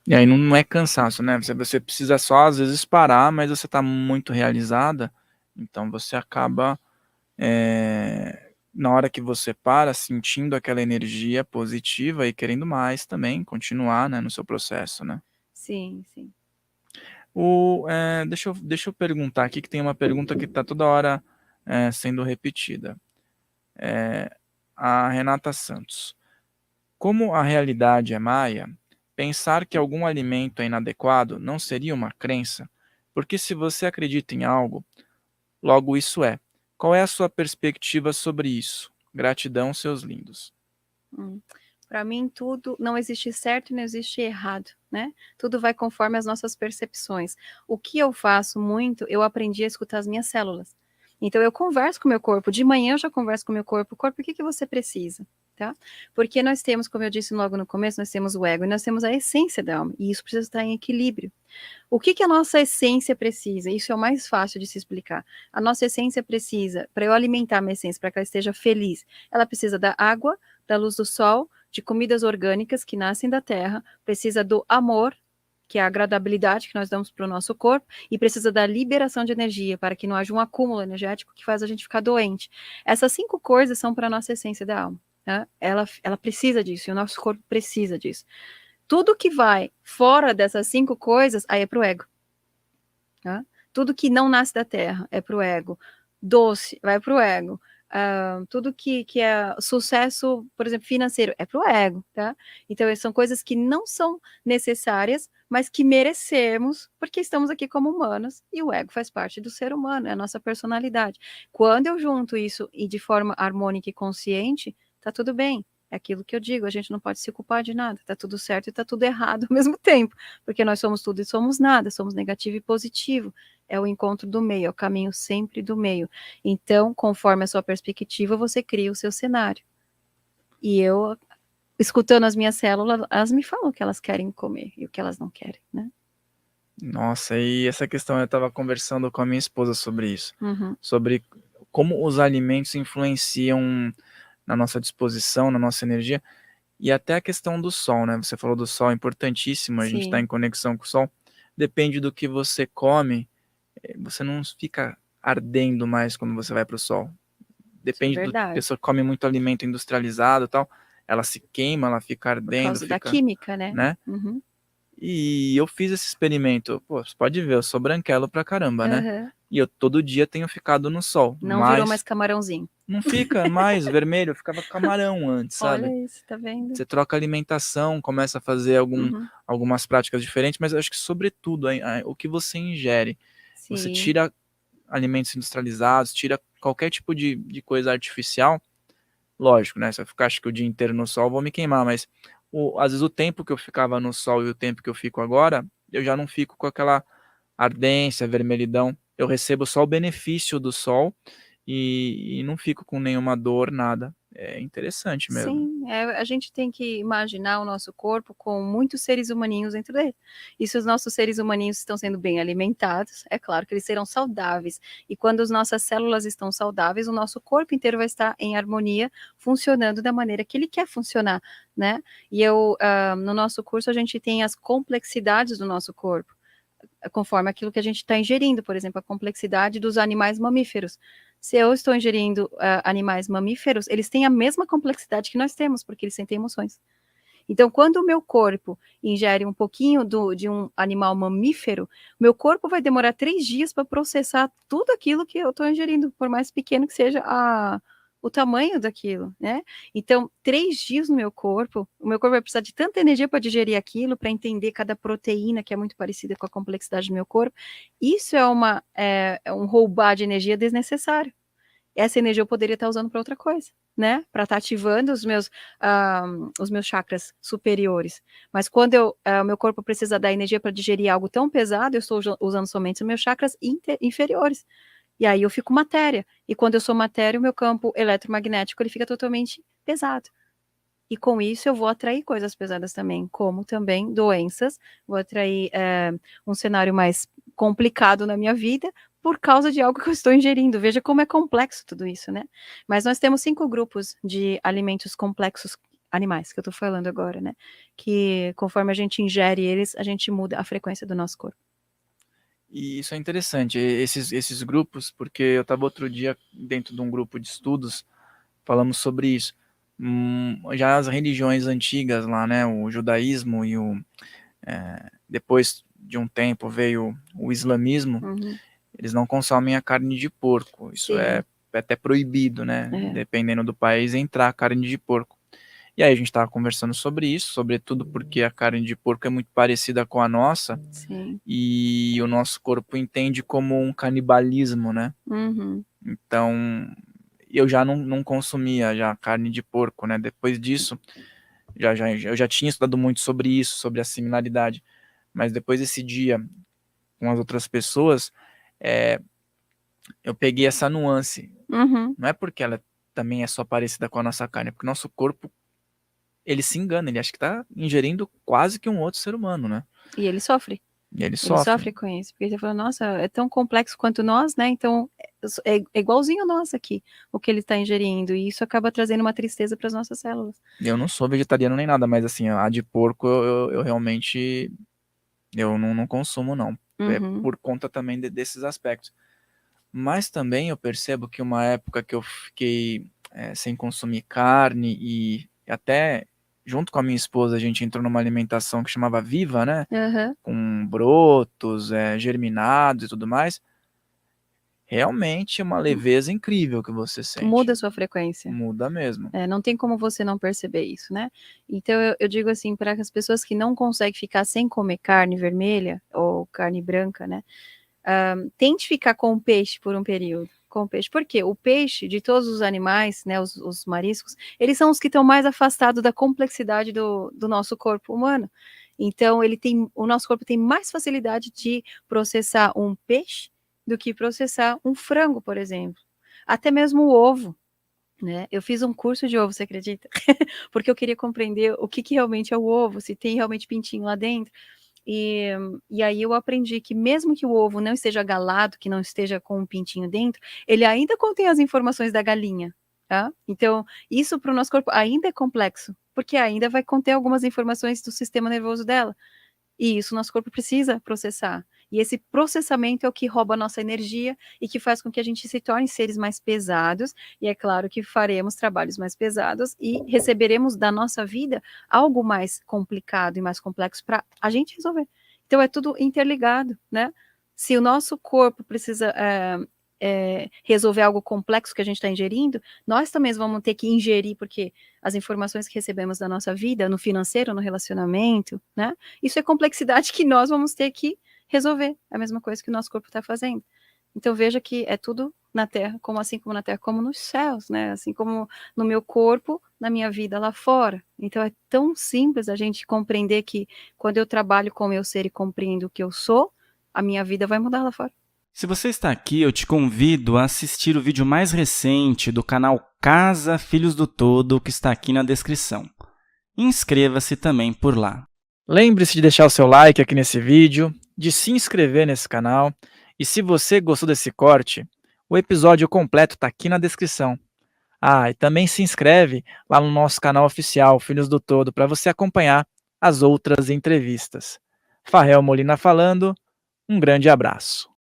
E aí não é cansaço, né? Você precisa só, às vezes, parar, mas você está muito realizada, então você acaba, na hora que você para, sentindo aquela energia positiva e querendo mais também, continuar, né, no seu processo, né? Sim, sim. Deixa eu perguntar aqui, que tem uma pergunta que está toda hora sendo repetida. A Renata Santos. Como a realidade é maia, pensar que algum alimento é inadequado não seria uma crença? Porque se você acredita em algo, logo isso é. Qual é a sua perspectiva sobre isso? Gratidão, seus lindos. Para mim, tudo não existe certo e não existe errado, né? Tudo vai conforme as nossas percepções. O que eu faço muito, eu aprendi a escutar as minhas células. Então, eu converso com o meu corpo. De manhã, eu já converso com o meu corpo. Corpo, o que você precisa? Tá? Porque nós temos, como eu disse logo no começo, nós temos o ego e nós temos a essência da alma. E isso precisa estar em equilíbrio. O que a nossa essência precisa? Isso é o mais fácil de se explicar. A nossa essência precisa, para eu alimentar a minha essência, para que ela esteja feliz, ela precisa da água, da luz do sol, de comidas orgânicas que nascem da terra, precisa do amor, que é a agradabilidade que nós damos para o nosso corpo, e precisa da liberação de energia, para que não haja um acúmulo energético que faz a gente ficar doente. Essas 5 coisas são para a nossa essência da alma. Tá? Ela precisa disso, e o nosso corpo precisa disso. Tudo que vai fora dessas 5 coisas, aí é pro ego. Tá? Tudo que não nasce da terra é pro ego. Doce, vai pro ego. Tudo que é sucesso, por exemplo, financeiro, é pro ego, tá? Então, são coisas que não são necessárias, mas que merecemos, porque estamos aqui como humanos, e o ego faz parte do ser humano, é a nossa personalidade. Quando eu junto isso e de forma harmônica e consciente, tá tudo bem. É aquilo que eu digo, a gente não pode se culpar de nada, tá tudo certo e tá tudo errado ao mesmo tempo, porque nós somos tudo e somos nada, somos negativo e positivo, é o encontro do meio, é o caminho sempre do meio. Então, conforme a sua perspectiva, você cria o seu cenário. E eu, escutando as minhas células, elas me falam o que elas querem comer e o que elas não querem, né? Nossa, e essa questão eu estava conversando com a minha esposa sobre isso, Uhum. sobre como os alimentos influenciam na nossa disposição, na nossa energia, e até a questão do sol, né? Você falou do sol, é importantíssimo, a gente está Sim, em conexão com o sol. Depende do que você come, você não fica ardendo mais quando você vai para o sol. isso é Depende do verdade. pessoa que come muito alimento industrializado e tal, ela se queima, ela fica Por ardendo, causa da fica, química, né? né? Uhum. E eu fiz esse experimento. Pô, você pode ver, eu sou branquelo pra caramba, né? Uhum. E eu todo dia tenho ficado no sol, Não virou mais mas camarãozinho. não fica mais vermelho, eu ficava camarão antes, Olha sabe? isso, tá vendo? Você troca alimentação, começa a fazer Uhum. algumas práticas diferentes, mas eu acho que sobretudo o que você ingere. Você Sim, tira alimentos industrializados, tira qualquer tipo de coisa artificial. Lógico, né? Se eu ficar acho que o dia inteiro no sol, eu vou me queimar, mas às vezes o tempo que eu ficava no sol e o tempo que eu fico agora, eu já não fico com aquela ardência, vermelhidão. Eu recebo só o benefício do sol e não fico com nenhuma dor, nada. É interessante mesmo. sim, a gente tem que imaginar o nosso corpo com muitos seres humaninhos dentro dele. E se os nossos seres humaninhos estão sendo bem alimentados, é claro que eles serão saudáveis. E quando as nossas células estão saudáveis, o nosso corpo inteiro vai estar em harmonia, funcionando da maneira que ele quer funcionar, né? E no nosso curso, a gente tem as complexidades do nosso corpo, conforme aquilo que a gente está ingerindo, por exemplo, a complexidade dos animais mamíferos. Se eu estou ingerindo animais mamíferos, eles têm a mesma complexidade que nós temos, porque eles sentem emoções. Então, quando o meu corpo ingere um pouquinho de um animal mamífero, meu corpo vai demorar 3 dias para processar tudo aquilo que eu estou ingerindo, por mais pequeno que seja o tamanho daquilo, né? Então, 3 dias no meu corpo, o meu corpo vai precisar de tanta energia para digerir aquilo, para entender cada proteína, que é muito parecida com a complexidade do meu corpo. Isso é um roubar de energia desnecessário. Essa energia eu poderia estar usando para outra coisa, né? Para estar ativando os meus chakras superiores. Mas quando o meu corpo precisa da energia para digerir algo tão pesado, eu estou usando somente os meus chakras inferiores. E aí eu fico matéria. E quando eu sou matéria, o meu campo eletromagnético ele fica totalmente pesado. E com isso eu vou atrair coisas pesadas também, como também doenças, vou atrair um cenário mais complicado na minha vida por causa de algo que eu estou ingerindo. Veja como é complexo tudo isso, né? Mas nós temos 5 grupos de alimentos complexos animais que eu tô falando agora, né? Que conforme a gente ingere eles, a gente muda a frequência do nosso corpo. E isso é interessante, esses grupos, porque eu estava outro dia dentro de um grupo de estudos, falamos sobre isso. Já as religiões antigas lá, né, o judaísmo e depois de um tempo veio o islamismo, eles não consomem a carne de porco. Isso Sim. é até proibido, né, É. dependendo do país, entrar carne de porco. E aí a gente estava conversando sobre isso, sobretudo porque a carne de porco é muito parecida com a nossa, Sim. e o nosso corpo entende como um canibalismo, né? Então, eu já não consumia já carne de porco, né? Depois disso, eu já tinha estudado muito sobre isso, sobre a similaridade, mas depois desse dia com as outras pessoas, eu peguei essa nuance. Não é porque ela também é só parecida com a nossa carne, é porque o nosso corpo, ele se engana, ele acha que tá ingerindo quase que um outro ser humano, né? E ele sofre. E ele Ele sofre. sofre com isso, porque ele fala, nossa, é tão complexo quanto nós, né? Então, é igualzinho a nós aqui, o que ele está ingerindo, e isso acaba trazendo uma tristeza para as nossas células. Eu não sou vegetariano nem nada, mas assim, a de porco eu realmente eu não consumo, não. É por conta também desses aspectos. Mas também eu percebo que uma época que eu fiquei sem consumir carne e até junto com a minha esposa a gente entrou numa alimentação que chamava Viva, né? Com brotos, germinados e tudo mais. Realmente é uma leveza incrível que você sente. Muda a sua frequência. Muda mesmo. Não tem como você não perceber isso, né? Então eu digo assim, para as pessoas que não conseguem ficar sem comer carne vermelha ou carne branca, né? Tente ficar com o peixe por um período. Com o peixe. Porque o peixe, de todos os animais, né, os mariscos, eles são os que estão mais afastados da complexidade do nosso corpo humano. Então, o nosso corpo tem mais facilidade de processar um peixe do que processar um frango, por exemplo. Até mesmo o ovo, né? Eu fiz um curso de ovo, você acredita? Porque eu queria compreender o que realmente é o ovo, se tem realmente pintinho lá dentro. E aí eu aprendi que mesmo que o ovo não esteja galado, que não esteja com um pintinho dentro, ele ainda contém as informações da galinha, tá? Então, isso para o nosso corpo ainda é complexo, porque ainda vai conter algumas informações do sistema nervoso dela. E isso o nosso corpo precisa processar. E esse processamento é o que rouba a nossa energia e que faz com que a gente se torne seres mais pesados. E é claro que faremos trabalhos mais pesados e receberemos da nossa vida algo mais complicado e mais complexo para a gente resolver. Então é tudo interligado, né? Se o nosso corpo precisa resolver algo complexo que a gente está ingerindo, nós também vamos ter que ingerir, porque as informações que recebemos da nossa vida, no financeiro, no relacionamento, né? Isso é complexidade que nós vamos ter que resolver. É a mesma coisa que o nosso corpo está fazendo. Então veja que é tudo na Terra, assim como na Terra, como nos céus, né? Assim como no meu corpo, na minha vida lá fora. Então é tão simples a gente compreender que quando eu trabalho com o meu ser e compreendo o que eu sou, a minha vida vai mudar lá fora. Se você está aqui, eu te convido a assistir o vídeo mais recente do canal Casa Filhos do Todo, que está aqui na descrição. Inscreva-se também por lá. Lembre-se de deixar o seu like aqui nesse vídeo, de se inscrever nesse canal, e se você gostou desse corte, o episódio completo está aqui na descrição. E também se inscreve lá no nosso canal oficial, Filhos do Todo, para você acompanhar as outras entrevistas. Farrell Molina falando, um grande abraço.